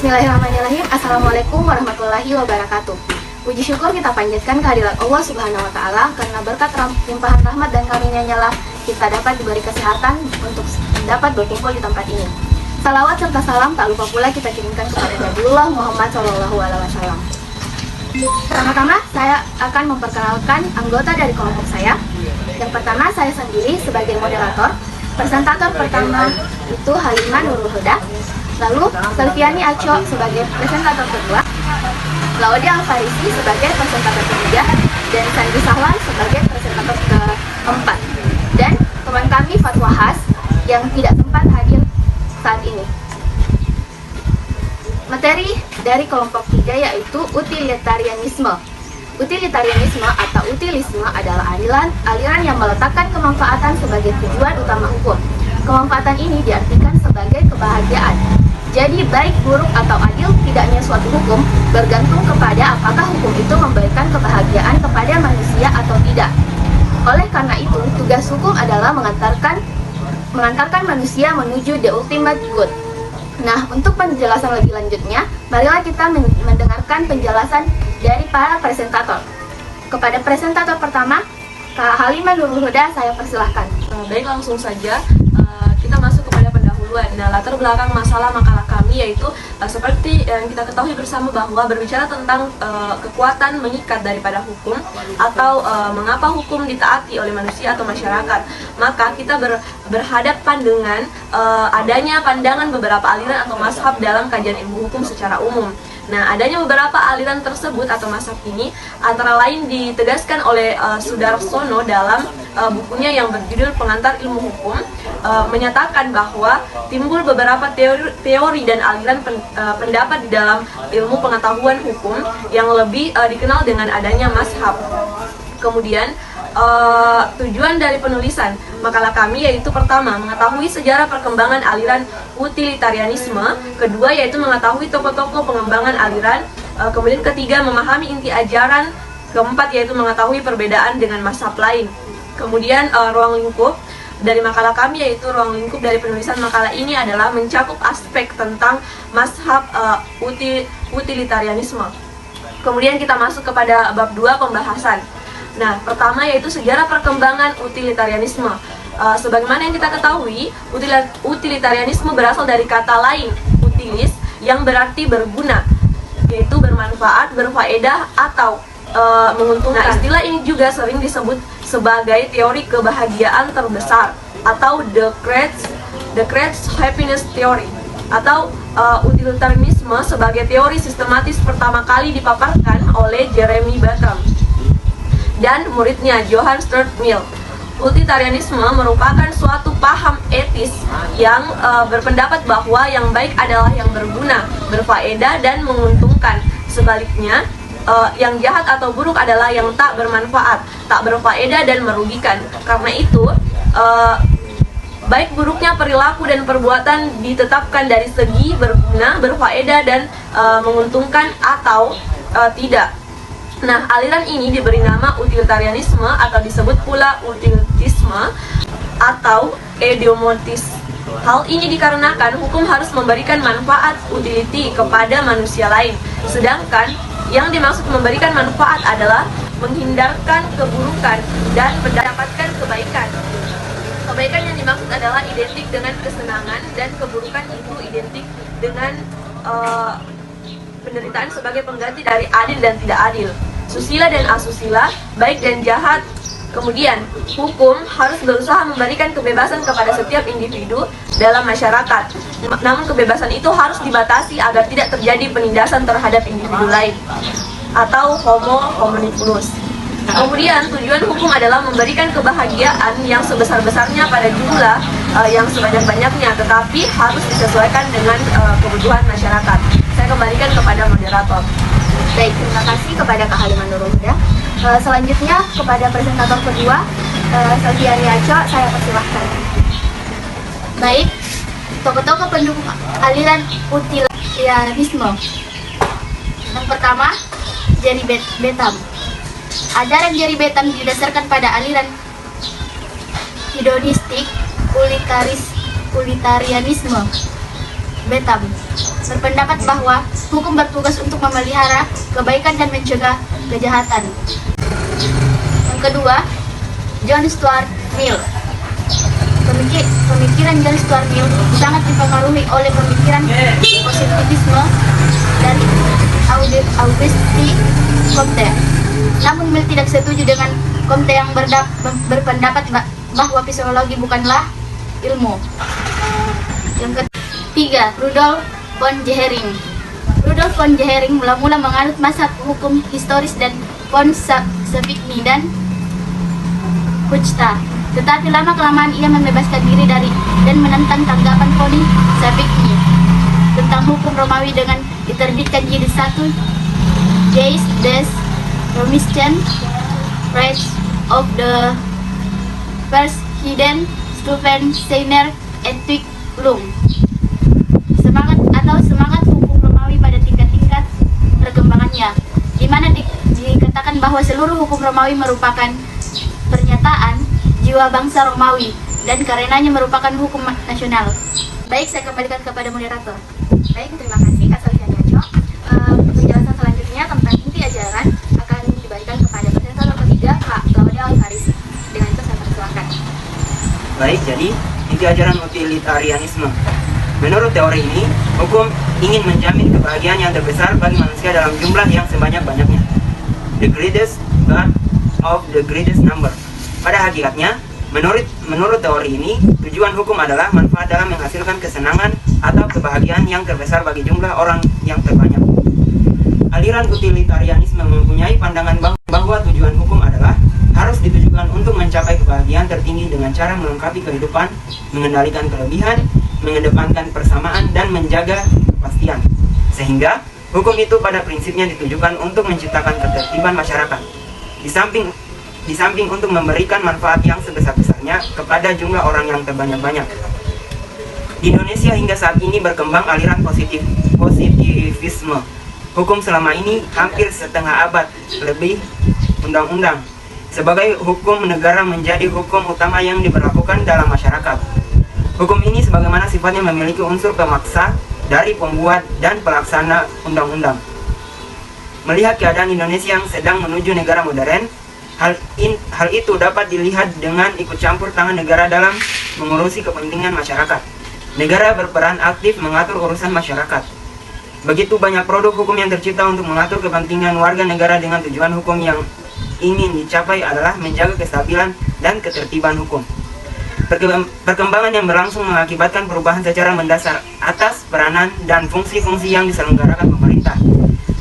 Bismillahirrahmanirrahim. Assalamualaikum warahmatullahi wabarakatuh. Puji syukur kita panjatkan kehadirat Allah Subhanahu wa Ta'ala, karena berkat limpahan rahmat dan karunia-Nya lah kita dapat diberi kesehatan untuk dapat berkumpul di tempat ini. Salawat serta salam tak lupa pula kita kirimkan kepada Nabiullah Muhammad SAW. Pertama-tama saya akan memperkenalkan anggota dari kelompok saya. Yang pertama, saya sendiri sebagai moderator. Presentator pertama itu Halimah Nurul Huda. Lalu Selviani Aco sebagai presentator kedua, Laudia Alfarisi sebagai presentator ketiga, dan Sandi Sahlan sebagai presentator keempat. Dan teman kami Fatwa Has yang tidak sempat hadir saat ini. Materi dari kelompok 3 yaitu utilitarianisme. Utilitarianisme atau utilisme adalah aliran yang meletakkan kemanfaatan sebagai tujuan utama hukum. Kemanfaatan ini diartikan sebagai kebahagiaan. Jadi baik, buruk, atau adil tidaknya suatu hukum bergantung kepada apakah hukum itu memberikan kebahagiaan kepada manusia atau tidak. Oleh karena itu, tugas hukum adalah mengantarkan manusia menuju the ultimate good. Nah, untuk penjelasan lebih lanjutnya, marilah kita mendengarkan penjelasan dari para presentator. Kepada presentator pertama, Kak Halimah Nurul Huda, saya persilahkan. Baik, langsung saja kita masuk kepada pendahuluan. Nah, latar belakang masalah makalah kami yaitu seperti yang kita ketahui bersama bahwa berbicara tentang kekuatan mengikat daripada hukum atau mengapa hukum ditaati oleh manusia atau masyarakat. Maka kita berhadapan dengan adanya pandangan beberapa aliran atau mazhab dalam kajian ilmu hukum secara umum. Nah, adanya beberapa aliran tersebut atau mazhab ini antara lain ditegaskan oleh Sudarsono dalam bukunya yang berjudul Pengantar Ilmu Hukum, menyatakan bahwa timbul beberapa teori dan aliran pendapat di dalam ilmu pengetahuan hukum yang lebih dikenal dengan adanya mazhab. Kemudian tujuan dari penulisan makalah kami yaitu pertama, mengetahui sejarah perkembangan aliran utilitarianisme, kedua yaitu mengetahui tokoh-tokoh pengembangan aliran, kemudian ketiga memahami inti ajaran, keempat yaitu mengetahui perbedaan dengan mazhab lain. Kemudian ruang lingkup dari makalah kami yaitu ruang lingkup dari penulisan makalah ini adalah mencakup aspek tentang mazhab utilitarianisme. Kemudian kita masuk kepada bab 2 pembahasan. Nah, pertama yaitu sejarah perkembangan utilitarianisme. Sebagaimana yang kita ketahui, utilitarianisme berasal dari kata lain, utilis, yang berarti berguna, yaitu bermanfaat, berfaedah, atau menguntungkan. Nah, istilah ini juga sering disebut sebagai teori kebahagiaan terbesar atau the great happiness theory, atau utilitarianisme sebagai teori sistematis pertama kali dipaparkan oleh Jeremy Bentham dan muridnya Johann Stuart Mill. Utilitarianisme merupakan suatu paham etis yang berpendapat bahwa yang baik adalah yang berguna, berfaedah, dan menguntungkan. Sebaliknya, yang jahat atau buruk adalah yang tak bermanfaat, tak berfaedah, dan merugikan. Karena itu, baik buruknya perilaku dan perbuatan ditetapkan dari segi berguna, berfaedah, dan menguntungkan atau tidak. Nah, aliran ini diberi nama utilitarianisme atau disebut pula utilitisme atau eudemonisme. Hal ini dikarenakan hukum harus memberikan manfaat utility kepada manusia lain, sedangkan yang dimaksud memberikan manfaat adalah menghindarkan keburukan dan mendapatkan kebaikan. Kebaikan yang dimaksud adalah identik dengan kesenangan dan keburukan itu identik dengan penderitaan sebagai pengganti dari adil dan tidak adil, susila dan asusila, baik dan jahat. Kemudian, hukum harus berusaha memberikan kebebasan kepada setiap individu dalam masyarakat. Namun kebebasan itu harus dibatasi agar tidak terjadi penindasan terhadap individu lain atau homo hominiculus. Kemudian, tujuan hukum adalah memberikan kebahagiaan yang sebesar-besarnya pada jumlah yang sebanyak-banyaknya, tetapi harus disesuaikan dengan kebutuhan masyarakat. Saya kembalikan kepada moderator. Baik, terima kasih kepada Kak Halimah Nurul Huda. Selanjutnya kepada presentator kedua, Selviani Aco, saya persilahkan. Baik, tokoh-tokoh pendukung aliran utilitarianisme. Yang pertama, Jerry Bentham. Ajaran Jerry Bentham didasarkan pada aliran hedonistik utilitarianisme. Bentham berpendapat bahwa hukum bertugas untuk memelihara kebaikan dan mencegah kejahatan. Yang kedua, John Stuart Mill. Pemikiran John Stuart Mill sangat dipengaruhi oleh pemikiran positivisme dan Auguste Comte. Namun Mill tidak setuju dengan Comte yang berpendapat bahwa psikologi bukanlah ilmu. Yang ketiga, Rudolf von Jhering. Rudolf von Jhering mula-mula menganut mazhab hukum historis dan von Savigny dan Fichte. Tetapi lama-kelamaan ia membebaskan diri dari dan menentang tanggapan von Savigny tentang hukum Romawi dengan diterbitkan jilid 1 Jas des Römischen Rechts of the Verschiedenen Stufen seiner Entwicklung. Semangat hukum Romawi pada tingkat-tingkat perkembangannya, di mana dikatakan bahwa seluruh hukum Romawi merupakan pernyataan jiwa bangsa Romawi dan karenanya merupakan hukum nasional. Baik, saya kembalikan kepada moderator. Baik, terima kasih Kak Soliani Aco. Penjelasan selanjutnya tentang inti ajaran akan diberikan kepada presentator ketiga, Kak Claudia Alvarisi. Dengan itu saya persilakan. Baik, jadi inti ajaran utilitarianisme. Menurut teori ini, hukum ingin menjamin kebahagiaan yang terbesar bagi manusia dalam jumlah yang sebanyak-banyaknya. The greatest God of the greatest number. Pada hakikatnya, menurut teori ini, tujuan hukum adalah manfaat dalam menghasilkan kesenangan atau kebahagiaan yang terbesar bagi jumlah orang yang terbanyak. Aliran utilitarianisme mempunyai pandangan bahwa tujuan hukum adalah harus ditujukan untuk mencapai kebahagiaan tertinggi dengan cara melengkapi kehidupan, mengendalikan kelebihan, mengedepankan persamaan, dan menjaga kepastian. Sehingga, hukum itu pada prinsipnya ditujukan untuk menciptakan ketertiban masyarakat. Di samping untuk memberikan manfaat yang sebesar-besarnya kepada jumlah orang yang terbanyak-banyak. Di Indonesia hingga saat ini berkembang aliran positivisme. Hukum selama ini hampir setengah abad lebih undang-undang sebagai hukum negara menjadi hukum utama yang diberlakukan dalam masyarakat. Hukum ini sebagaimana sifatnya memiliki unsur pemaksa dari pembuat dan pelaksana undang-undang. Melihat keadaan Indonesia yang sedang menuju negara modern, hal itu dapat dilihat dengan ikut campur tangan negara dalam mengurusi kepentingan masyarakat. Negara berperan aktif mengatur urusan masyarakat. Begitu banyak produk hukum yang tercipta untuk mengatur kepentingan warga negara dengan tujuan hukum yang ingin dicapai adalah menjaga kestabilan dan ketertiban hukum. Perkembangan yang berlangsung mengakibatkan perubahan secara mendasar atas peranan dan fungsi-fungsi yang diselenggarakan pemerintah.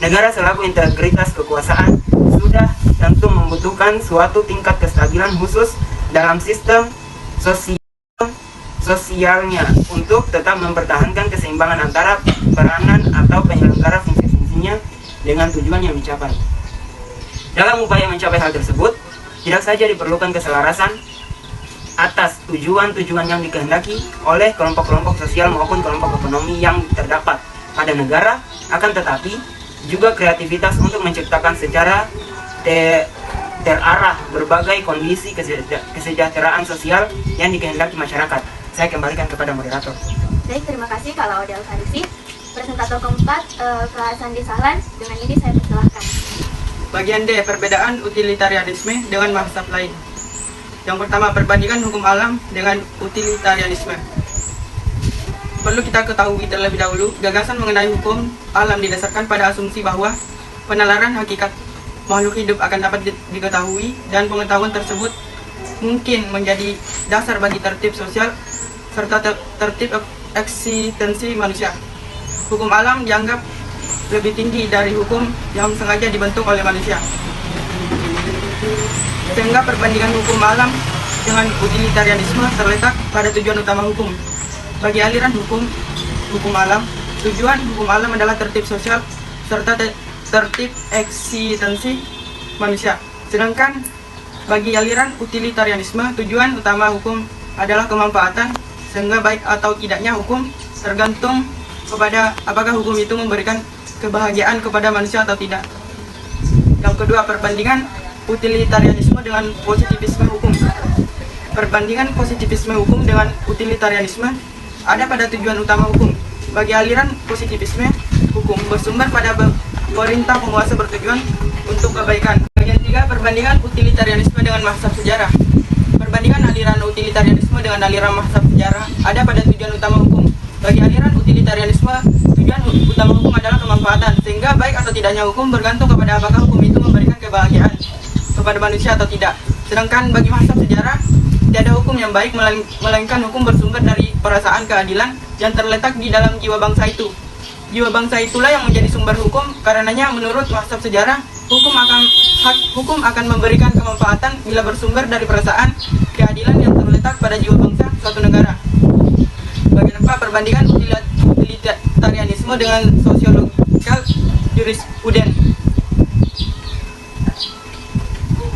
Negara selaku integritas kekuasaan sudah tentu membutuhkan suatu tingkat kestabilan khusus dalam sistem sosialnya untuk tetap mempertahankan keseimbangan antara peranan atau penyelenggara fungsi-fungsinya dengan tujuan yang dicapai. Dalam upaya mencapai hal tersebut, tidak saja diperlukan keselarasan atas tujuan-tujuan yang dikehendaki oleh kelompok-kelompok sosial maupun kelompok ekonomi yang terdapat pada negara, akan tetapi juga kreativitas untuk menciptakan secara terarah berbagai kondisi kesejahteraan sosial yang dikehendaki masyarakat. Saya kembalikan kepada moderator. Baik, terima kasih Kak Claudia Alvarisi. Presentator keempat, Kak Sandi Sahlan. Dengan ini saya persilahkan. Bagian D, perbedaan utilitarianisme dengan mazhab lain. Yang pertama, perbandingan hukum alam dengan utilitarianisme. Perlu kita ketahui terlebih dahulu, gagasan mengenai hukum alam didasarkan pada asumsi bahwa penalaran hakikat makhluk hidup akan dapat diketahui dan pengetahuan tersebut mungkin menjadi dasar bagi tertib sosial serta tertib eksistensi manusia. Hukum alam dianggap lebih tinggi dari hukum yang sengaja dibentuk oleh manusia. Sehingga perbandingan hukum alam dengan utilitarianisme terletak pada tujuan utama hukum. Bagi aliran hukum alam, tujuan hukum alam adalah tertib sosial serta tertib eksistensi manusia. Sedangkan bagi aliran utilitarianisme, tujuan utama hukum adalah kemanfaatan, sehingga baik atau tidaknya hukum tergantung kepada apakah hukum itu memberikan kebahagiaan kepada manusia atau tidak. Yang kedua, perbandingan utilitarianisme dengan positivisme hukum. Perbandingan positivisme hukum dengan utilitarianisme ada pada tujuan utama hukum. bagi aliran positivisme, hukum bersumber pada perintah penguasa bertujuan untuk kebaikan. Bagian 3, perbandingan utilitarianisme dengan mazhab sejarah. Perbandingan aliran utilitarianisme dengan aliran mazhab sejarah ada pada tujuan utama hukum. Bagi aliran utilitarianisme, tujuan utama hukum adalah kemanfaatan, sehingga baik atau tidaknya hukum bergantung kepada apakah hukum itu memberikan kebahagiaan kepada manusia atau tidak. Sedangkan bagi mazhab sejarah, tidak ada hukum yang baik melainkan hukum bersumber dari perasaan keadilan yang terletak di dalam jiwa bangsa itu. Jiwa bangsa itulah yang menjadi sumber hukum. Karenanya menurut mazhab sejarah, hukum akan memberikan kemanfaatan bila bersumber dari perasaan keadilan yang terletak pada jiwa bangsa suatu negara. Bagian 4, perbandingan utilitarianisme dengan sosiologikal jurispruden.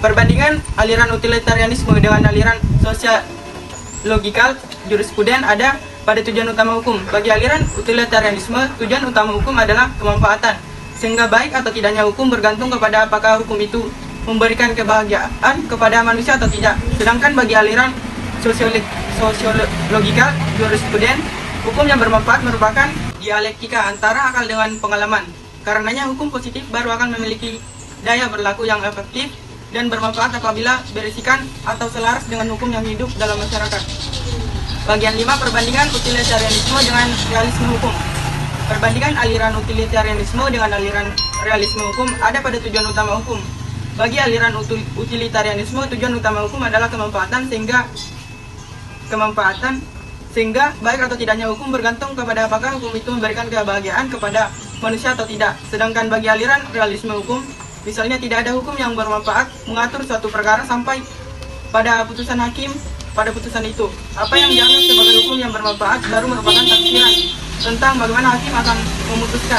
Perbandingan aliran utilitarianisme dengan aliran sosiologikal jurispruden ada pada tujuan utama hukum. Bagi aliran utilitarianisme, tujuan utama hukum adalah kemanfaatan, sehingga baik atau tidaknya hukum bergantung kepada apakah hukum itu memberikan kebahagiaan kepada manusia atau tidak. Sedangkan bagi aliran sosiologikal jurispruden, hukum yang bermanfaat merupakan dialektika antara akal dengan pengalaman. Karenanya hukum positif baru akan memiliki daya berlaku yang efektif dan bermanfaat apabila berisikan atau selaras dengan hukum yang hidup dalam masyarakat. Bagian 5, perbandingan utilitarianisme dengan realisme hukum. Perbandingan aliran utilitarianisme dengan aliran realisme hukum ada pada tujuan utama hukum. Bagi aliran utilitarianisme, tujuan utama hukum adalah kemanfaatan, sehingga baik atau tidaknya hukum bergantung kepada apakah hukum itu memberikan kebahagiaan kepada manusia atau tidak. Sedangkan bagi aliran realisme hukum, misalnya tidak ada hukum yang bermanfaat mengatur suatu perkara sampai pada putusan hakim pada putusan itu. Apa yang dianggap sebagai hukum yang bermanfaat baru merupakan tafsiran tentang bagaimana hakim akan memutuskan.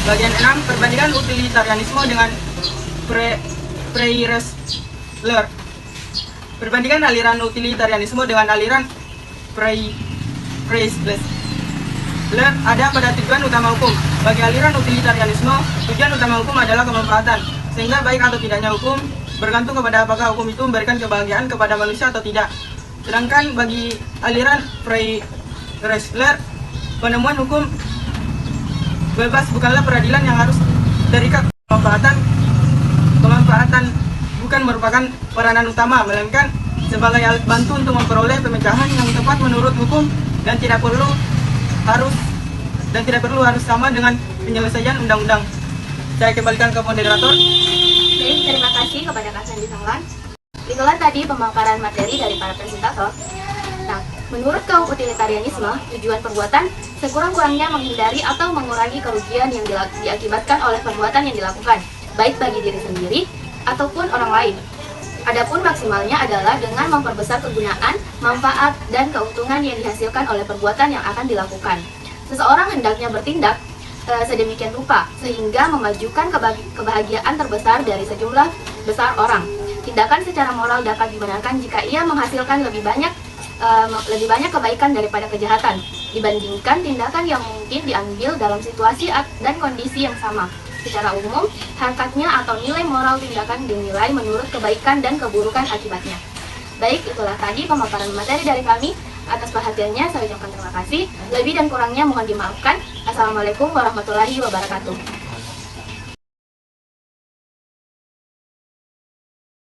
Bagian 6, perbandingan utilitarianisme dengan Preisler. Perbandingan aliran utilitarianisme dengan aliran Preisler ada pada tujuan utama hukum. Bagi aliran utilitarianisme, tujuan utama hukum adalah kemanfaatan, sehingga baik atau tidaknya hukum bergantung kepada apakah hukum itu memberikan kebahagiaan kepada manusia atau tidak. Sedangkan bagi aliran Preisler, penemuan hukum bebas bukanlah peradilan yang harus terikat. Kemanfaatan bukan merupakan peranan utama, melainkan sebagai alat bantu untuk memperoleh pemecahan yang tepat menurut hukum dan tidak perlu harus sama dengan penyelesaian undang-undang. Saya kembalikan ke moderator. Baik, terima kasih kepada Kak Sandi Sanglan. Itulah tadi pemaparan materi dari para presentator. Nah, menurut kaum utilitarianisme, tujuan perbuatan sekurang-kurangnya menghindari atau mengurangi kerugian yang diakibatkan oleh perbuatan yang dilakukan, baik bagi diri sendiri ataupun orang lain. Adapun maksimalnya adalah dengan memperbesar kegunaan, manfaat, dan keuntungan yang dihasilkan oleh perbuatan yang akan dilakukan. Seseorang hendaknya bertindak sedemikian rupa sehingga memajukan kebahagiaan terbesar dari sejumlah besar orang. Tindakan secara moral dapat dibenarkan jika ia menghasilkan lebih banyak kebaikan daripada kejahatan dibandingkan tindakan yang mungkin diambil dalam situasi dan kondisi yang sama. Secara umum, harkatnya atau nilai moral tindakan dinilai menurut kebaikan dan keburukan akibatnya. Baik, itulah tadi pemaparan materi dari kami. Atas perhatiannya saya ucapkan terima kasih. Lebih dan kurangnya mohon dimaafkan. Assalamualaikum warahmatullahi wabarakatuh.